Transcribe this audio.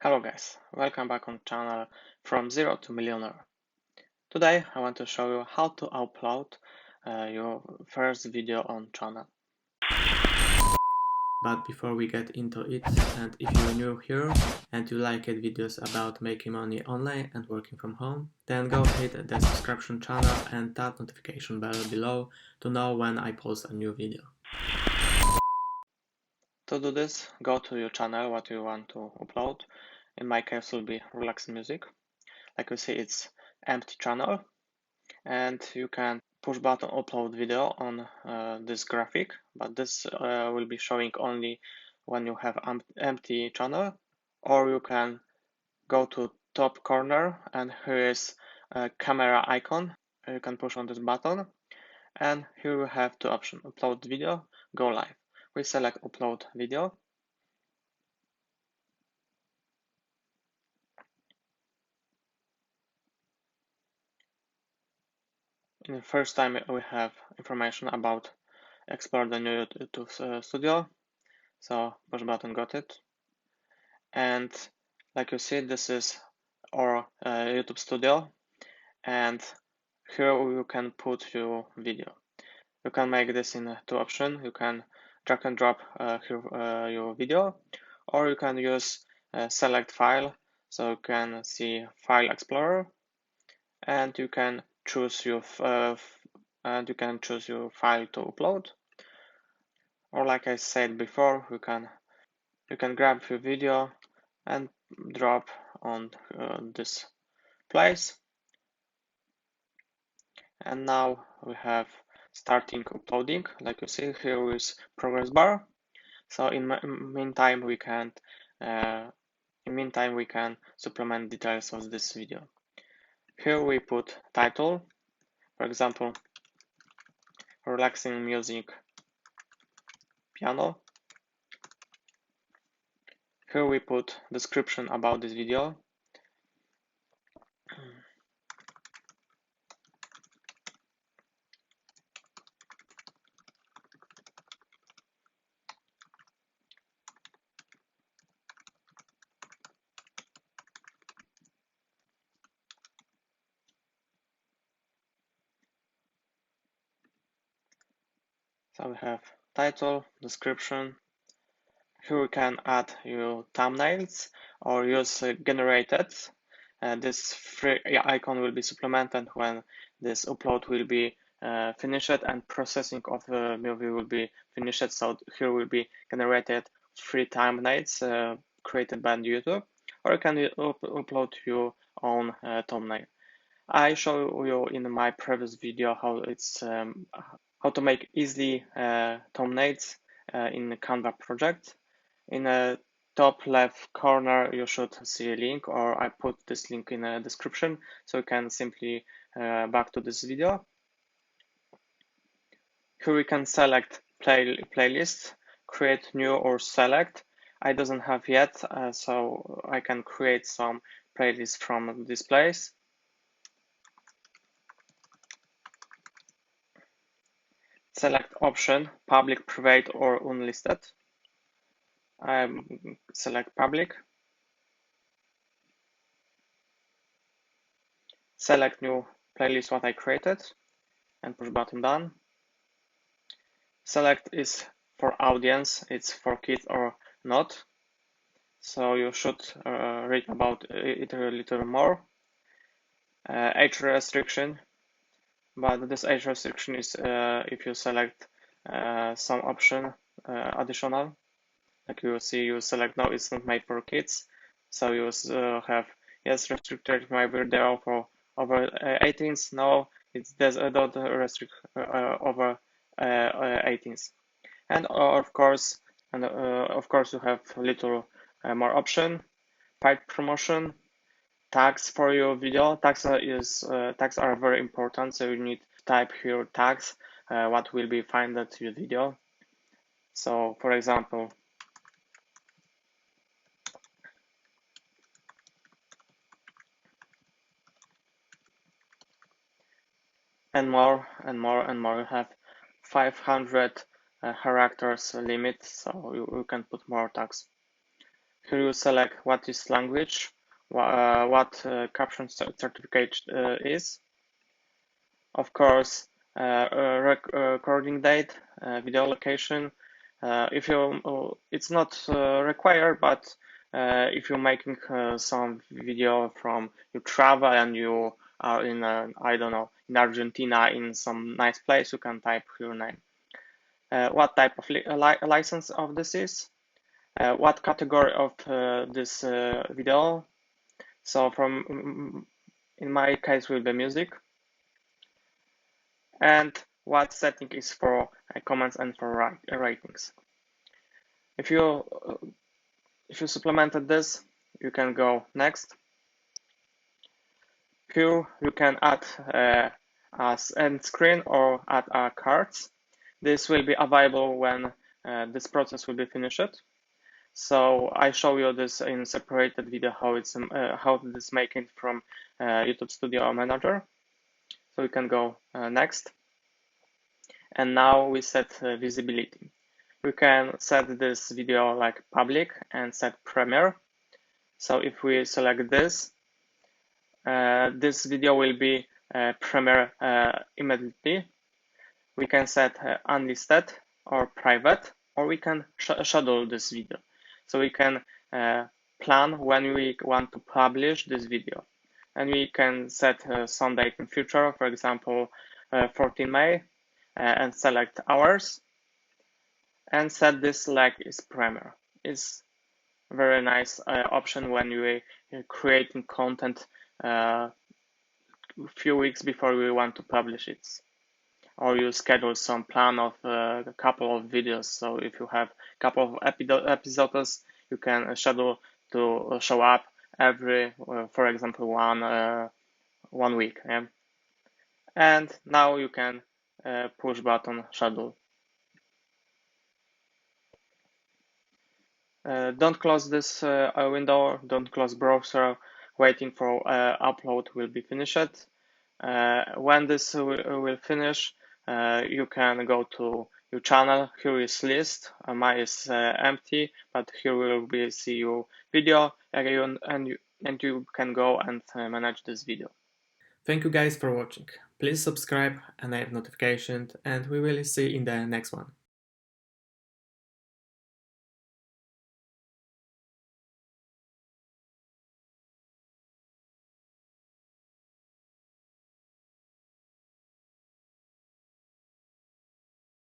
Hello guys, welcome back on channel from Zero to Millionaire. Today I want to show you how to upload your first video on channel. But before we get into it, and if you're new here and you like videos about making money online and working from home, then go hit the subscription channel and that notification bell below to know when I post a new video. To do this, go to your channel, what you want to upload. In my case will be relaxing music. Like you see, it's empty channel, and you can push button upload video on this graphic, but this will be showing only when you have empty channel, or you can go to top corner and here is a camera icon. You can push on this button and here we have two options: upload video, go live. We select upload video. In the first time we have information about explore the new YouTube studio, so push button got it. And like you see, this is our YouTube studio, and here you can put your video. You can make this in two options. You can drag and drop here your video, or you can use select file, so you can see file explorer, and you can choose your file to upload. Or like I said before, you can grab your video and drop on this place. And now we have starting uploading. Like you see, here is progress bar. So in meantime we can supplement details of this video. Here we put title, for example, relaxing music piano. Here we put description about this video. So we have title, description. Here we can add your thumbnails or use generated. This free icon will be supplemented when this upload will be finished and processing of the movie will be finished. So here will be generated free thumbnails created by YouTube, or you can upload your own thumbnail. I show you in my previous video how to make easily thumbnails in the Canva project. In the top left corner, you should see a link, or I put this link in the description, so you can simply back to this video. Here we can select playlist, create new or select. I doesn't have yet, so I can create some playlists from this place. Select option, public, private, or unlisted. I select public. Select new playlist what I created and push button done. Select is for audience, it's for kids or not. So you should read about it a little more. Age restriction, but this age restriction is if you select some option additional. Like you see, you select no, it's not made for kids. So you have yes, restricted my video for over 18s. No, it does not restrict over 18s. And of course, you have a little more option. Paid promotion, tags for your video. Tags are very important, so you need to type here tags what will be found at your video. So for example, and more. You have 500 characters limit, so you can put more tags. Here you select what is language, what caption certificate is. Of course, recording date, video location. If you, it's not required, but if you're making some video from you travel and you are in, I don't know, in Argentina in some nice place, you can type your name. What type of license of this is? What category of this video? So from in my case will be music. And what setting is for comments and for ratings. If you supplemented this, you can go next. Here you can add as end screen or add cards. This will be available when this process will be finished. So I show you this in separated video how this making from YouTube Studio Manager. So we can go next. And now we set visibility. We can set this video like public and set premiere. So if we select this, this video will be premiere immediately. We can set unlisted or private, or we can schedule this video. So we can plan when we want to publish this video. And we can set some date in future, for example, 14 May, and select hours and set this like is premiere. It's very nice option when you creating content a few weeks before we want to publish it, or you schedule some plan of a couple of videos. So if you have a couple of episodes, you can schedule to show up every, for example, one week. Yeah? And now you can push button schedule. Don't close this window, don't close browser, waiting for upload will be finished. When this will finish, you can go to your channel. Here is list, mine is empty, but here will be see your video again, and you can go and manage this video. Thank you guys for watching. Please subscribe, enable notifications, and we will see in the next one.